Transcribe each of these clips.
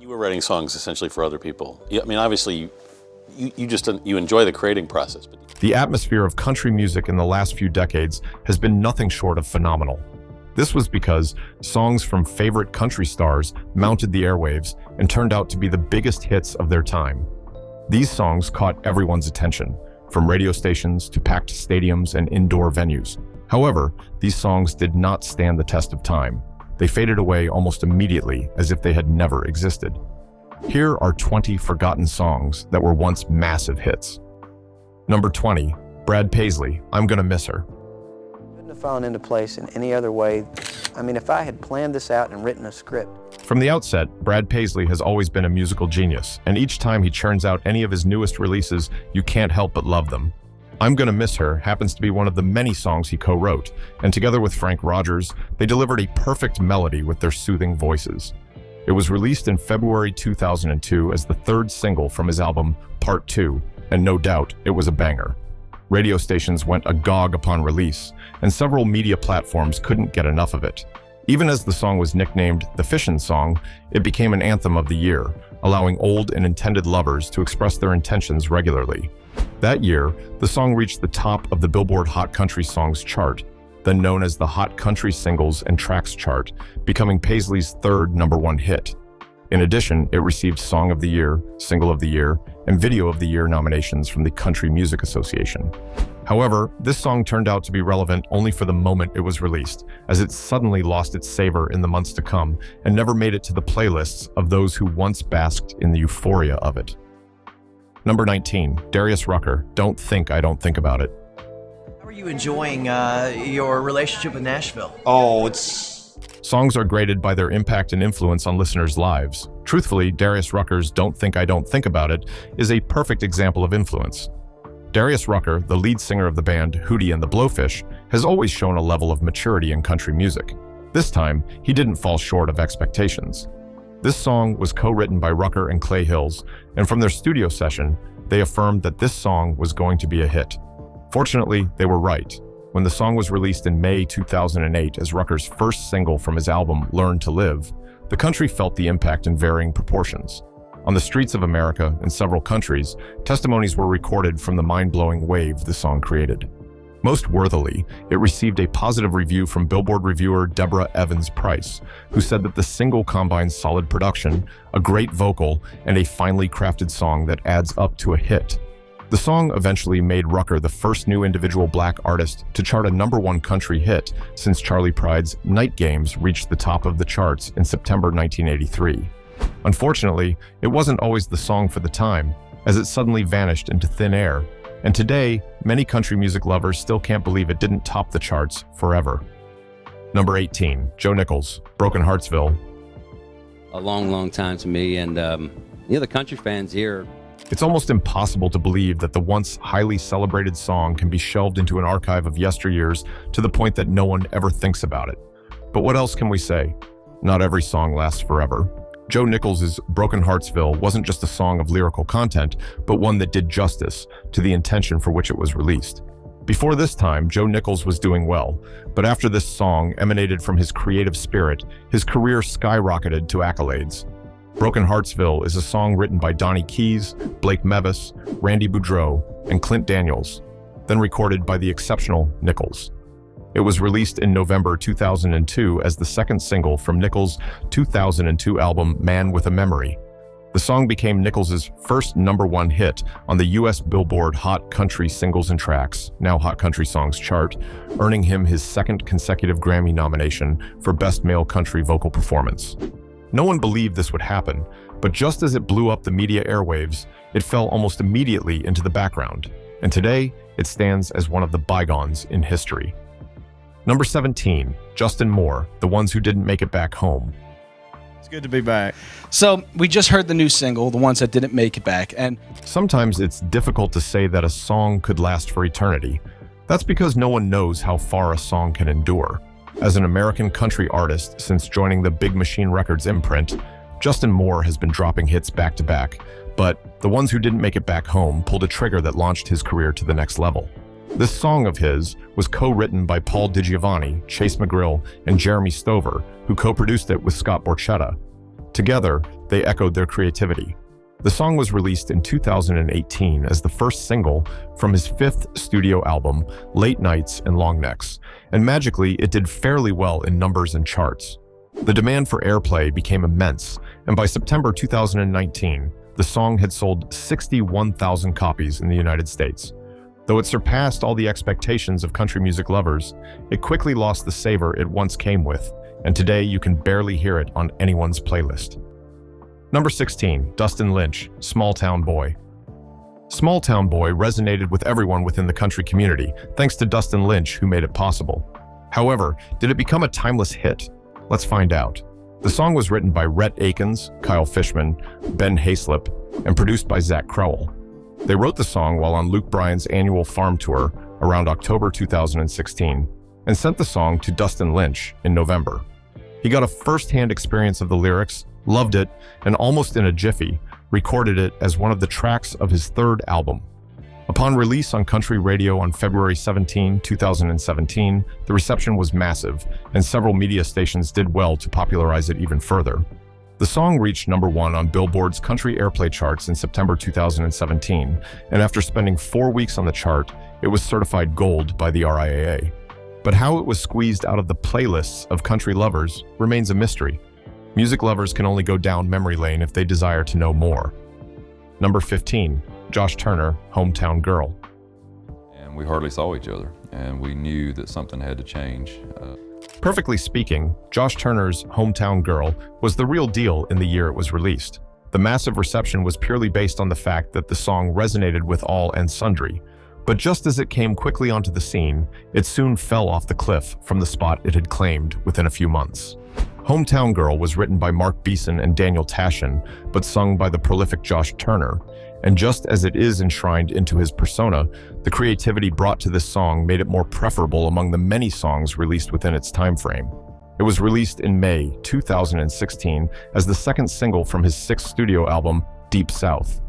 You were writing songs essentially for other people. I mean, obviously, you enjoy the creating process. But The atmosphere of country music in the last few decades has been nothing short of phenomenal. This was because songs from favorite country stars mounted the airwaves and turned out to be the biggest hits of their time. These songs caught everyone's attention, from radio stations to packed stadiums and indoor venues. However, these songs did not stand the test of time. They faded away almost immediately, as if they had never existed. Here are 20 forgotten songs that were once massive hits. Number 20, Brad Paisley, I'm Gonna Miss Her. Couldn't have fallen into place in any other way. I mean, if I had planned this out and written a script. From the outset, Brad Paisley has always been a musical genius, and each time he churns out any of his newest releases, you can't help but love them. I'm Gonna Miss Her happens to be one of the many songs he co-wrote, and together with Frank Rogers, they delivered a perfect melody with their soothing voices. It was released in February 2002 as the third single from his album Part 2, and no doubt it was a banger. Radio stations went agog upon release, and several media platforms couldn't get enough of it. Even as the song was nicknamed the Fishin' Song, it became an anthem of the year, allowing old and intended lovers to express their intentions regularly. That year, the song reached the top of the Billboard Hot Country Songs chart, then known as the Hot Country Singles and Tracks chart, becoming Paisley's third #1 hit. In addition, it received Song of the Year, Single of the Year, and Video of the Year nominations from the Country Music Association. However, this song turned out to be relevant only for the moment it was released, as it suddenly lost its savor in the months to come and never made it to the playlists of those who once basked in the euphoria of it. Number 19, Darius Rucker, Don't Think I Don't Think About It. How are you enjoying your relationship with Nashville? Songs are graded by their impact and influence on listeners' lives. Truthfully, Darius Rucker's Don't Think I Don't Think About It is a perfect example of influence. Darius Rucker, the lead singer of the band Hootie and the Blowfish, has always shown a level of maturity in country music. This time, he didn't fall short of expectations. This song was co-written by Rucker and Clay Hills, and from their studio session, they affirmed that this song was going to be a hit. Fortunately, they were right. When the song was released in May 2008 as Rucker's first single from his album Learn to Live, the country felt the impact in varying proportions. On the streets of America and several countries, testimonies were recorded from the mind-blowing wave the song created. Most worthily, it received a positive review from Billboard reviewer Deborah Evans Price, who said that the single combines solid production, a great vocal, and a finely crafted song that adds up to a hit. The song eventually made Rucker the first new individual black artist to chart a #1 country hit since Charlie Pride's Night Games reached the top of the charts in September 1983. Unfortunately, it wasn't always the song for the time, as it suddenly vanished into thin air, and today, many country music lovers still can't believe it didn't top the charts forever. Number 18, Joe Nichols, Broken Heartsville. A long, long time to me, and the country fans here. It's almost impossible to believe that the once highly celebrated song can be shelved into an archive of yesteryears to the point that no one ever thinks about it. But what else can we say? Not every song lasts forever. Joe Nichols' Broken Heartsville wasn't just a song of lyrical content, but one that did justice to the intention for which it was released. Before this time, Joe Nichols was doing well, but after this song emanated from his creative spirit, his career skyrocketed to accolades. Broken Heartsville is a song written by Donnie Keys, Blake Mevis, Randy Boudreau, and Clint Daniels, then recorded by the exceptional Nichols. It was released in November 2002 as the second single from Nichols' 2002 album Man with a Memory. The song became Nichols' first #1 hit on the US Billboard Hot Country Singles and Tracks, now Hot Country Songs chart, earning him his second consecutive Grammy nomination for Best Male Country Vocal Performance. No one believed this would happen, but just as it blew up the media airwaves, it fell almost immediately into the background, and today it stands as one of the bygones in history. Number 17, Justin Moore, The Ones Who Didn't Make It Back Home. It's good to be back. So we just heard the new single, The Ones That Didn't Make It Back, and sometimes it's difficult to say that a song could last for eternity. That's because no one knows how far a song can endure. As an American country artist since joining the Big Machine Records imprint, Justin Moore has been dropping hits back to back, but The Ones Who Didn't Make It Back Home pulled a trigger that launched his career to the next level. This song of his was co-written by Paul DiGiovanni, Chase McGrill, and Jeremy Stover, who co-produced it with Scott Borchetta. Together, they echoed their creativity. The song was released in 2018 as the first single from his fifth studio album, Late Nights and Long Necks, and magically it did fairly well in numbers and charts. The demand for airplay became immense, and by September 2019, the song had sold 61,000 copies in the United States. Though it surpassed all the expectations of country music lovers, it quickly lost the savor it once came with, and today you can barely hear it on anyone's playlist. Number 16, Dustin Lynch, Smalltown Boy. Smalltown Boy resonated with everyone within the country community, thanks to Dustin Lynch, who made it possible. However, did it become a timeless hit? Let's find out. The song was written by Rhett Akins, Kyle Fishman, Ben Hayslip, and produced by Zach Crowell. They wrote the song while on Luke Bryan's annual farm tour around October 2016, and sent the song to Dustin Lynch in November. He got a first-hand experience of the lyrics, loved it, and almost in a jiffy, recorded it as one of the tracks of his third album. Upon release on country radio on February 17, 2017, the reception was massive, and several media stations did well to popularize it even further. The song reached #1 on Billboard's country airplay charts in September 2017, and after spending 4 weeks on the chart, it was certified gold by the RIAA. But how it was squeezed out of the playlists of country lovers remains a mystery. Music lovers can only go down memory lane if they desire to know more. Number 15, Josh Turner, Hometown Girl. And we hardly saw each other, and we knew that something had to change. Perfectly speaking, Josh Turner's Hometown Girl was the real deal in the year it was released. The massive reception was purely based on the fact that the song resonated with all and sundry. But just as it came quickly onto the scene, it soon fell off the cliff from the spot it had claimed within a few months. Hometown Girl was written by Mark Beeson and Daniel Tashin, but sung by the prolific Josh Turner. And just as it is enshrined into his persona, the creativity brought to this song made it more preferable among the many songs released within its time frame. It was released in May 2016 as the second single from his sixth studio album, Deep South.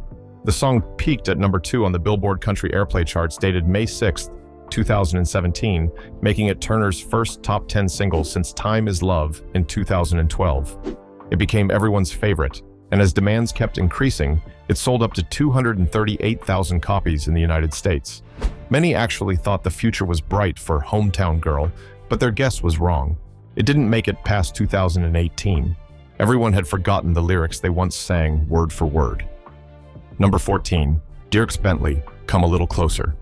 The song peaked at #2 on the Billboard Country Airplay charts dated May 6, 2017, making it Turner's first top 10 single since Time Is Love in 2012. It became everyone's favorite, and as demands kept increasing, it sold up to 238,000 copies in the United States. Many actually thought the future was bright for Hometown Girl, but their guess was wrong. It didn't make it past 2018. Everyone had forgotten the lyrics they once sang word for word. Number 14, Dierks Bentley, Come a Little Closer.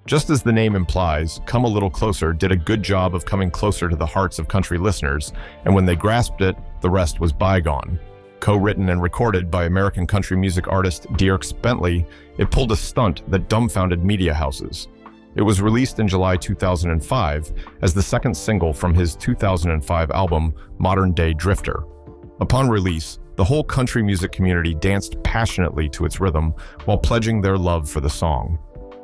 Just as the name implies, Come a Little Closer did a good job of coming closer to the hearts of country listeners, and when they grasped it, the rest was bygone. Co-written and recorded by American country music artist Dierks Bentley, it pulled a stunt that dumbfounded media houses. It was released in July 2005 as the second single from his 2005 album, Modern Day Drifter. Upon release, the whole country music community danced passionately to its rhythm while pledging their love for the song.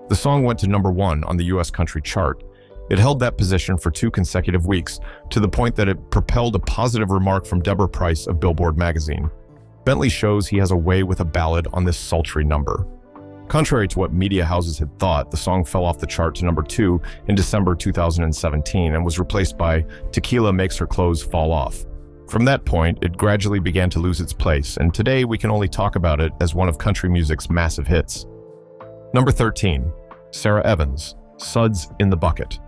The song went to #1 on the US country chart. It held that position for 2 consecutive weeks, to the point that it propelled a positive remark from Deborah Price of Billboard magazine. Bentley shows he has a way with a ballad on this sultry number. Contrary to what media houses had thought, the song fell off the chart to #2 in December 2017 and was replaced by Tequila Makes Her Clothes Fall Off. From that point, it gradually began to lose its place, and today we can only talk about it as one of country music's massive hits. Number 13, Sarah Evans, Suds in the Bucket.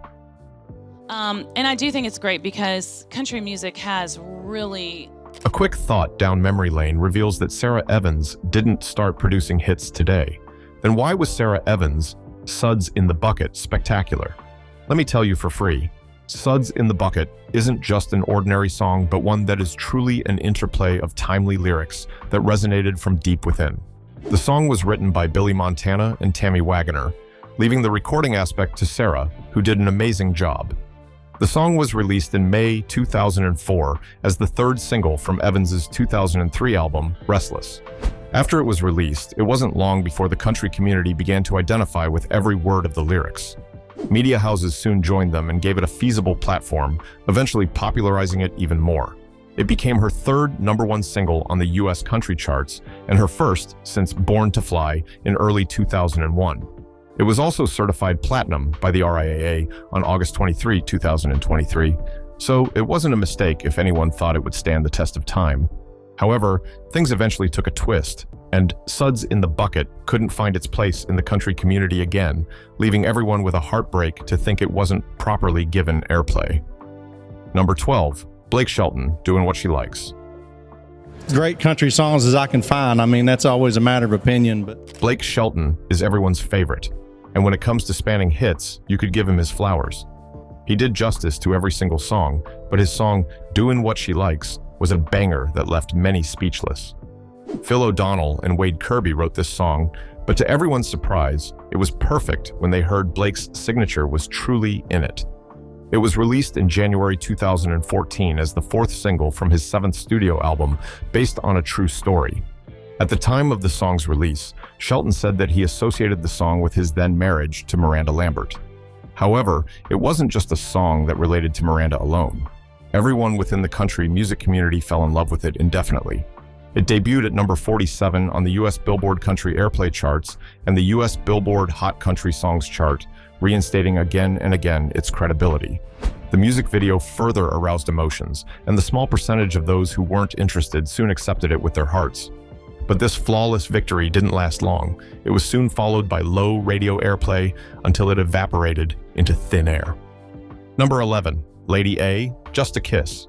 And I do think it's great because country music has really... A quick thought down memory lane reveals that Sarah Evans didn't start producing hits today. Then why was Sarah Evans' Suds in the Bucket spectacular? Let me tell you for free. Suds in the Bucket isn't just an ordinary song, but one that is truly an interplay of timely lyrics that resonated from deep within. The song was written by Billy Montana and Tammy Wagoner, leaving the recording aspect to Sarah, who did an amazing job. The song was released in May 2004 as the third single from Evans's 2003 album, Restless. After it was released, it wasn't long before the country community began to identify with every word of the lyrics. Media houses soon joined them and gave it a feasible platform, eventually popularizing it even more. It became her third #1 single on the US country charts and her first since Born to Fly in early 2001. It was also certified platinum by the RIAA on August 23, 2023, so it wasn't a mistake if anyone thought it would stand the test of time. However, things eventually took a twist, and Suds in the Bucket couldn't find its place in the country community again, leaving everyone with a heartbreak to think it wasn't properly given airplay. Number 12, Blake Shelton, Doing What She Likes. Great country songs as I can find. I mean, that's always a matter of opinion, but Blake Shelton is everyone's favorite, and when it comes to spanning hits, you could give him his flowers. He did justice to every single song, but his song, Doing What She Likes, was a banger that left many speechless. Phil O'Donnell and Wade Kirby wrote this song, but to everyone's surprise, it was perfect when they heard Blake's signature was truly in it. It was released in January 2014 as the fourth single from his seventh studio album, based on a true story. At the time of the song's release, Shelton said that he associated the song with his then marriage to Miranda Lambert. However, it wasn't just a song that related to Miranda alone. Everyone within the country music community fell in love with it indefinitely. It debuted at number 47 on the US Billboard Country Airplay charts and the US Billboard Hot Country Songs chart, reinstating again and again its credibility. The music video further aroused emotions, and the small percentage of those who weren't interested soon accepted it with their hearts. But this flawless victory didn't last long. It was soon followed by low radio airplay until it evaporated into thin air. Number 11, Lady A, Just a Kiss.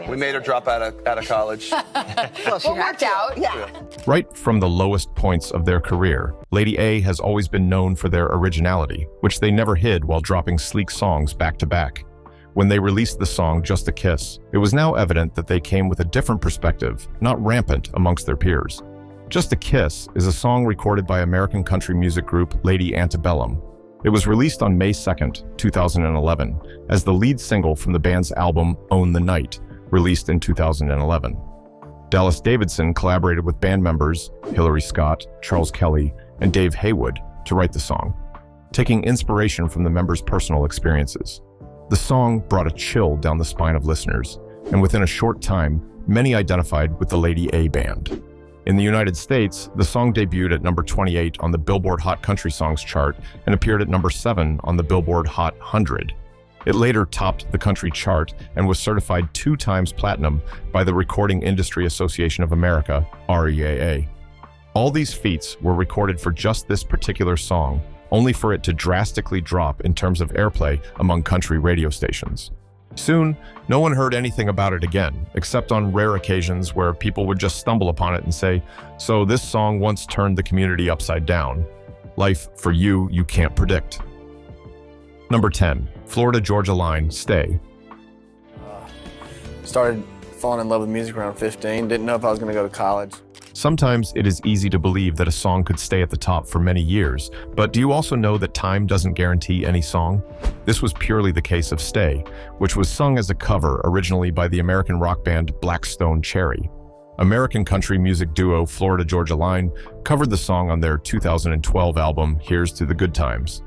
We made her drop out of college. Well, she worked out, yeah. Right from the lowest points of their career, Lady A has always been known for their originality, which they never hid while dropping sleek songs back to back. When they released the song Just a Kiss, it was now evident that they came with a different perspective, not rampant amongst their peers. Just a Kiss is a song recorded by American country music group Lady Antebellum. It was released on May 2nd, 2011, as the lead single from the band's album Own the Night, released in 2011. Dallas Davidson collaborated with band members Hillary Scott, Charles Kelly, and Dave Haywood to write the song, taking inspiration from the members' personal experiences. The song brought a chill down the spine of listeners, and within a short time, many identified with the Lady A band. In the United States, the song debuted at number 28 on the Billboard Hot Country Songs chart and appeared at number 7 on the Billboard Hot 100. It later topped the country chart and was certified 2 times platinum by the Recording Industry Association of America, REAA. All these feats were recorded for just this particular song, only for it to drastically drop in terms of airplay among country radio stations. Soon, no one heard anything about it again, except on rare occasions where people would just stumble upon it and say, "So this song once turned the community upside down. Life for you can't predict." Number 10, Florida-Georgia line, Stay. Started falling in love with music around 15. Didn't know if I was going to go to college. Sometimes it is easy to believe that a song could stay at the top for many years, but do you also know that time doesn't guarantee any song? This was purely the case of Stay, which was sung as a cover originally by the American rock band Black Stone Cherry. American country music duo Florida-Georgia Line covered the song on their 2012 album, Here's to the Good Times.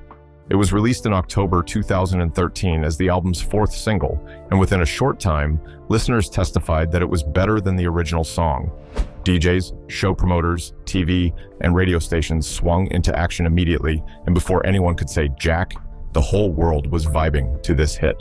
It was released in October 2013 as the album's 4th single, and within a short time, listeners testified that it was better than the original song. DJs, show promoters, TV, and radio stations swung into action immediately, and before anyone could say jack, the whole world was vibing to this hit.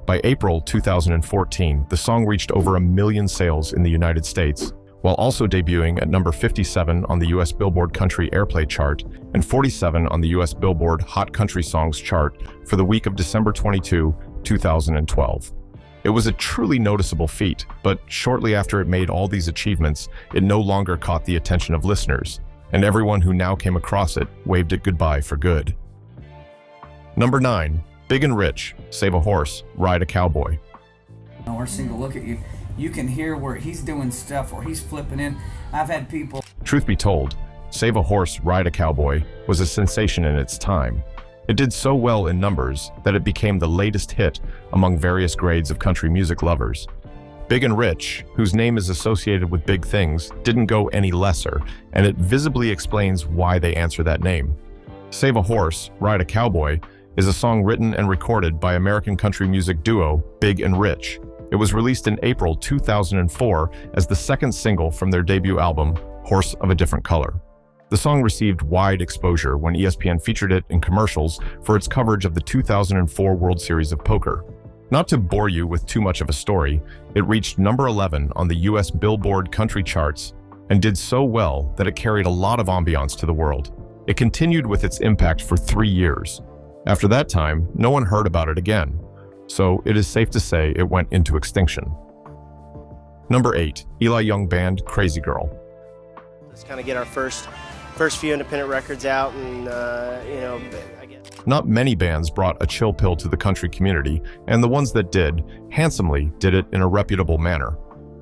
By April 2014, the song reached over 1 million sales in the United States, while also debuting at number 57 on the US Billboard Country Airplay chart and 47 on the US Billboard Hot Country Songs chart for the week of December 22, 2012. It was a truly noticeable feat, but shortly after it made all these achievements, it no longer caught the attention of listeners, and everyone who now came across it waved it goodbye for good. Number 9, Big and Rich, Save a Horse, Ride a Cowboy. Our single, Look at You. You can hear where he's doing stuff, where he's flipping in. I've had people... Truth be told, Save a Horse, Ride a Cowboy was a sensation in its time. It did so well in numbers that it became the latest hit among various grades of country music lovers. Big and Rich, whose name is associated with big things, didn't go any lesser, and it visibly explains why they answer that name. Save a Horse, Ride a Cowboy is a song written and recorded by American country music duo Big and Rich. It was released in April 2004 as the second single from their debut album, Horse of a Different Color. The song received wide exposure when ESPN featured it in commercials for its coverage of the 2004 World Series of Poker. Not to bore you with too much of a story, it reached number 11 on the US Billboard country charts and did so well that it carried a lot of ambiance to the world. It continued with its impact for 3 years. After that time, no one heard about it again, so it is safe to say it went into extinction. Number 8, Eli Young Band, Crazy Girl. Let's kind of get our first few independent records out, and I guess. Not many bands brought a chill pill to the country community, and the ones that did, handsomely did it in a reputable manner.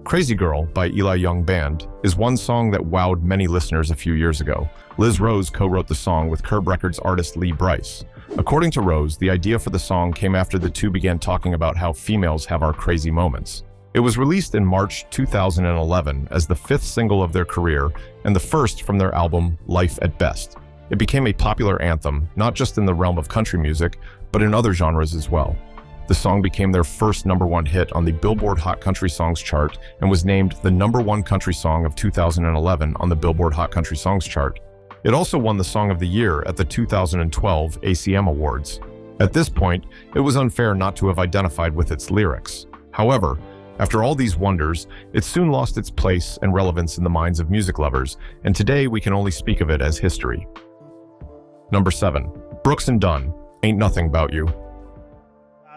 Crazy Girl by Eli Young Band is one song that wowed many listeners a few years ago. Liz Rose co-wrote the song with Curb Records artist Lee Brice. According to Rose, the idea for the song came after the two began talking about how females have our crazy moments. It was released in March 2011 as the 5th single of their career and the first from their album Life at Best. It became a popular anthem, not just in the realm of country music, but in other genres as well. The song became their first #1 hit on the Billboard Hot Country Songs chart and was named the #1 country song of 2011 on the Billboard Hot Country Songs chart. It also won the Song of the Year at the 2012 ACM Awards. At this point, it was unfair not to have identified with its lyrics. However, after all these wonders, it soon lost its place and relevance in the minds of music lovers, and today we can only speak of it as history. Number 7, Brooks and Dunn, Ain't Nothing 'Bout You.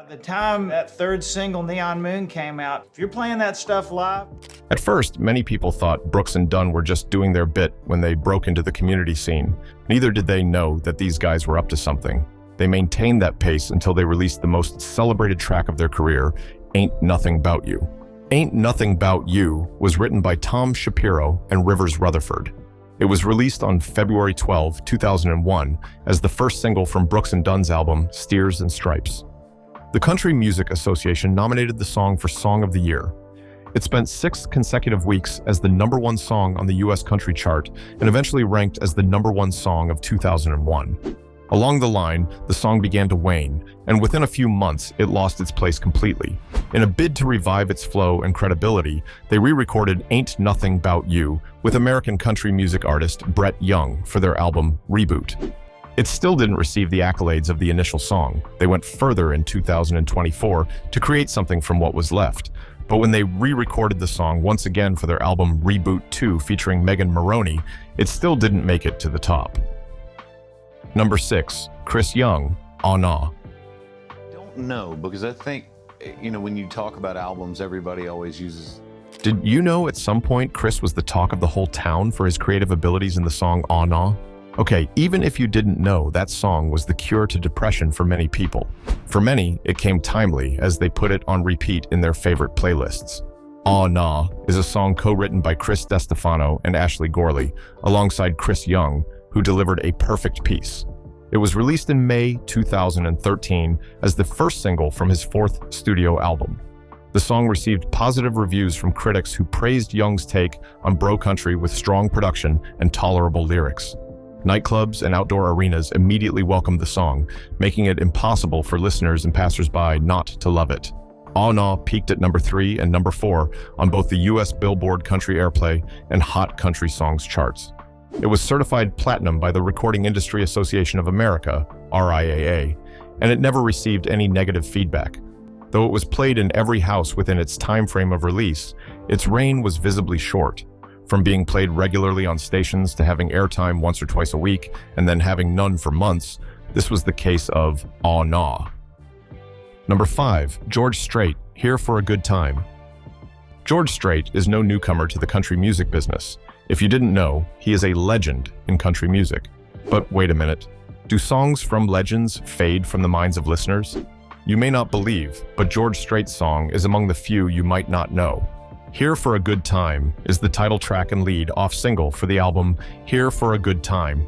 The time that third single, Neon Moon, came out, if you're playing that stuff live... At first, many people thought Brooks and Dunn were just doing their bit when they broke into the community scene. Neither did they know that these guys were up to something. They maintained that pace until they released the most celebrated track of their career, Ain't Nothing 'Bout You. Ain't Nothing 'Bout You was written by Tom Shapiro and Rivers Rutherford. It was released on February 12, 2001 as the first single from Brooks and Dunn's album, Steers and Stripes. The Country Music Association nominated the song for Song of the Year. It spent 6 consecutive weeks as the #1 song on the US country chart and eventually ranked as the #1 song of 2001. Along the line, the song began to wane, and within a few months, it lost its place completely. In a bid to revive its flow and credibility, they re-recorded Ain't Nothing 'Bout You with American country music artist Brett Young for their album Reboot. It still didn't receive the accolades of the initial song. They went further in 2024 to create something from what was left. But when they re-recorded the song once again for their album Reboot 2 featuring Megan Maroney, it still didn't make it to the top. Number 6, Chris Young, Aw Nah. Don't know, because I think, when you talk about albums, everybody always uses... Did you know at some point Chris was the talk of the whole town for his creative abilities in the song Aw Nah? Okay, even if you didn't know, that song was the cure to depression for many people. For many, it came timely as they put it on repeat in their favorite playlists. Aw Nah is a song co-written by Chris DeStefano and Ashley Gorley, alongside Chris Young, who delivered a perfect piece. It was released in May 2013 as the first single from his 4th studio album. The song received positive reviews from critics who praised Young's take on bro country with strong production and tolerable lyrics. Nightclubs and outdoor arenas immediately welcomed the song, making it impossible for listeners and passersby not to love it. Aw Nah peaked at number 3 and number 4 on both the US Billboard Country Airplay and Hot Country Songs charts. It was certified platinum by the Recording Industry Association of America, RIAA, and it never received any negative feedback. Though it was played in every house within its time frame of release, its reign was visibly short. From being played regularly on stations to having airtime once or twice a week and then having none for months, this was the case of Aw Nah. Number 5, George Strait, Here for a Good Time. George Strait is no newcomer to the country music business. If you didn't know, he is a legend in country music. But wait a minute, do songs from legends fade from the minds of listeners? You may not believe, but George Strait's song is among the few you might not know. Here for a Good Time is the title track and lead off single for the album Here for a Good Time.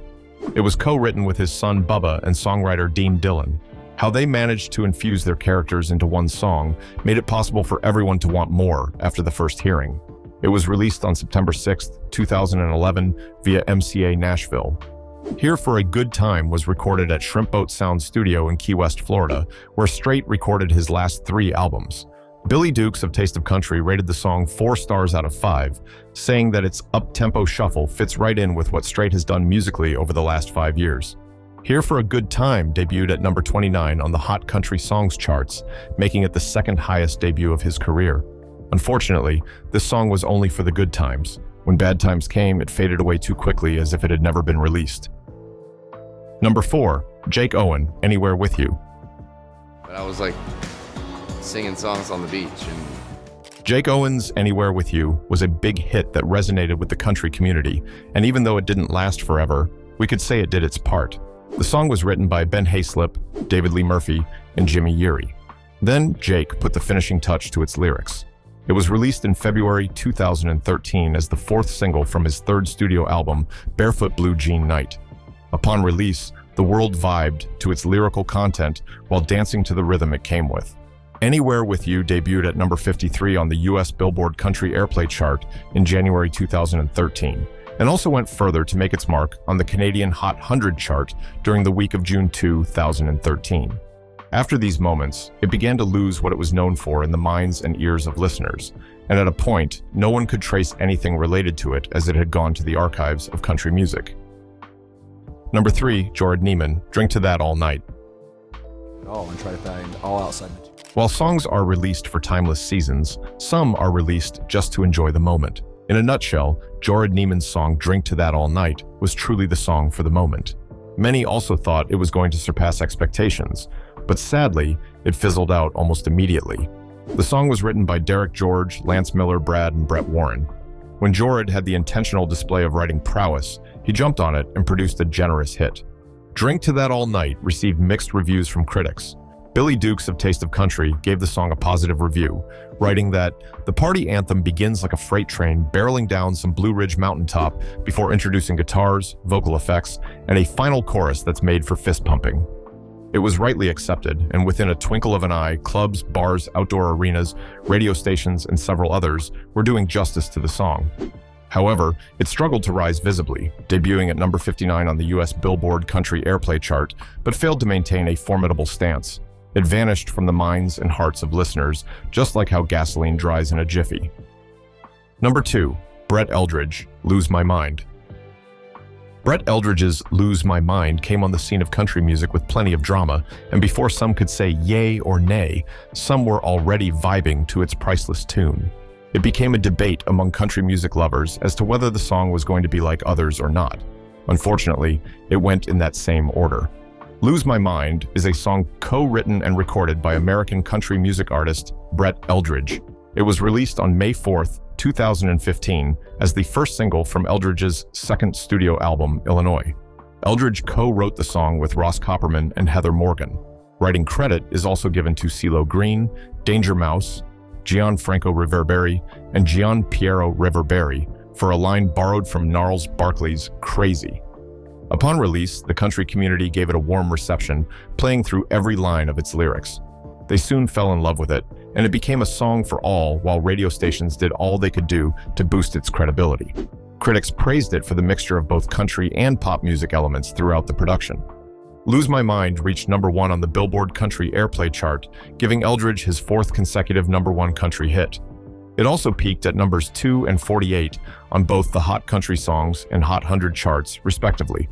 It was co-written with his son Bubba and songwriter Dean Dillon. How they managed to infuse their characters into one song made it possible for everyone to want more after the first hearing. It was released on September 6, 2011 via MCA Nashville. Here for a Good Time was recorded at Shrimp Boat Sound Studio in Key West, Florida, where Strait recorded his last 3 albums. Billy Dukes of Taste of Country rated the song 4 stars out of 5, saying that its up-tempo shuffle fits right in with what Strait has done musically over the last 5 years. Here for a Good Time debuted at number 29 on the Hot Country Songs charts, making it the second highest debut of his career. Unfortunately, this song was only for the good times. When bad times came, it faded away too quickly as if it had never been released. Number 4, Jake Owen, Anywhere With You. But I was like singing songs on the beach. And Jake Owen's Anywhere With You was a big hit that resonated with the country community, and even though it didn't last forever, we could say it did its part. The song was written by Ben Hayslip, David Lee Murphy, and Jimmy Yeary. Then Jake put the finishing touch to its lyrics. It was released in February 2013 as the fourth single from his third studio album, Barefoot Blue Jean Night. Upon release, the world vibed to its lyrical content while dancing to the rhythm it came with. Anywhere With You debuted at number 53 on the US Billboard Country Airplay chart in January 2013, and also went further to make its mark on the Canadian Hot 100 chart during the week of June 2013. After these moments, it began to lose what it was known for in the minds and ears of listeners, and at a point, no one could trace anything related to it as it had gone to the archives of country music. Number 3, Jorad Neman, Drink to That All Night. And try to find all outside material. While songs are released for timeless seasons, some are released just to enjoy the moment. In a nutshell, Jorad Neman's song Drink to That All Night was truly the song for the moment. Many also thought it was going to surpass expectations, but sadly, it fizzled out almost immediately. The song was written by Derek George, Lance Miller, Brad, and Brett Warren. When Jorad had the intentional display of writing prowess, he jumped on it and produced a generous hit. Drink to That All Night received mixed reviews from critics. Billy Dukes of Taste of Country gave the song a positive review, writing that the party anthem begins like a freight train barreling down some Blue Ridge mountaintop before introducing guitars, vocal effects, and a final chorus that's made for fist pumping. It was rightly accepted, and within a twinkle of an eye, clubs, bars, outdoor arenas, radio stations, and several others were doing justice to the song. However, it struggled to rise visibly, debuting at number 59 on the US Billboard Country Airplay chart, but failed to maintain a formidable stance. It vanished from the minds and hearts of listeners, just like how gasoline dries in a jiffy. Number 2, Brett Eldridge, Lose My Mind. Brett Eldridge's Lose My Mind came on the scene of country music with plenty of drama, and before some could say yay or nay, some were already vibing to its priceless tune. It became a debate among country music lovers as to whether the song was going to be like others or not. Unfortunately, it went in that same order. Lose My Mind is a song co-written and recorded by American country music artist Brett Eldridge. It was released on May 4th, 2015, as the first single from Eldridge's second studio album, Illinois. Eldridge co-wrote the song with Ross Copperman and Heather Morgan. Writing credit is also given to CeeLo Green, Danger Mouse, Gianfranco Reverberi, and Gian Piero Reverberi for a line borrowed from Gnarls Barkley's Crazy. Upon release, the country community gave it a warm reception, playing through every line of its lyrics. They soon fell in love with it, and it became a song for all while radio stations did all they could do to boost its credibility. Critics praised it for the mixture of both country and pop music elements throughout the production. Lose My Mind reached number 1 on the Billboard Country Airplay chart, giving Eldridge his fourth consecutive number 1 country hit. It also peaked at numbers 2 and 48 on both the Hot Country Songs and Hot 100 charts, respectively.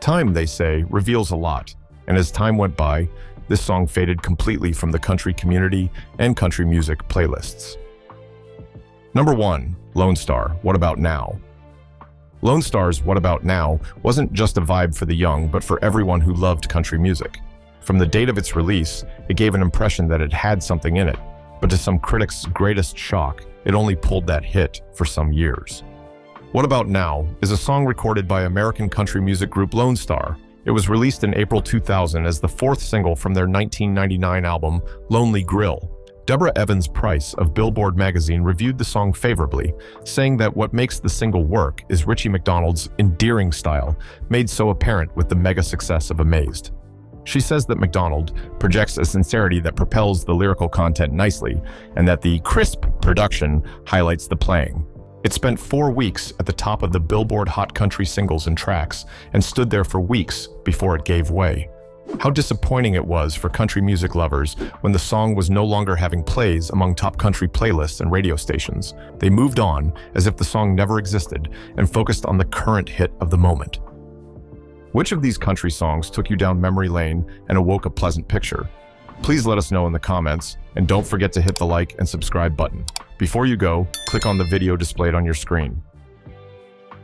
Time, they say, reveals a lot, and as time went by, this song faded completely from the country community and country music playlists. Number 1, Lone Star, What About Now? Lone Star's What About Now wasn't just a vibe for the young, but for everyone who loved country music. From the date of its release, it gave an impression that it had something in it, but to some critics' greatest shock, it only pulled that hit for some years. What About Now is a song recorded by American country music group Lone Star. It was released in April 2000 as the fourth single from their 1999 album, Lonely Grill. Deborah Evans Price of Billboard magazine reviewed the song favorably, saying that what makes the single work is Richie McDonald's endearing style, made so apparent with the mega success of Amazed. She says that McDonald projects a sincerity that propels the lyrical content nicely, and that the crisp production highlights the playing. It spent 4 weeks at the top of the Billboard Hot Country Singles and Tracks, and stood there for weeks before it gave way. How disappointing it was for country music lovers when the song was no longer having plays among top country playlists and radio stations. They moved on as if the song never existed and focused on the current hit of the moment. Which of these country songs took you down memory lane and awoke a pleasant picture? Please let us know in the comments, and don't forget to hit the like and subscribe button. Before you go, click on the video displayed on your screen.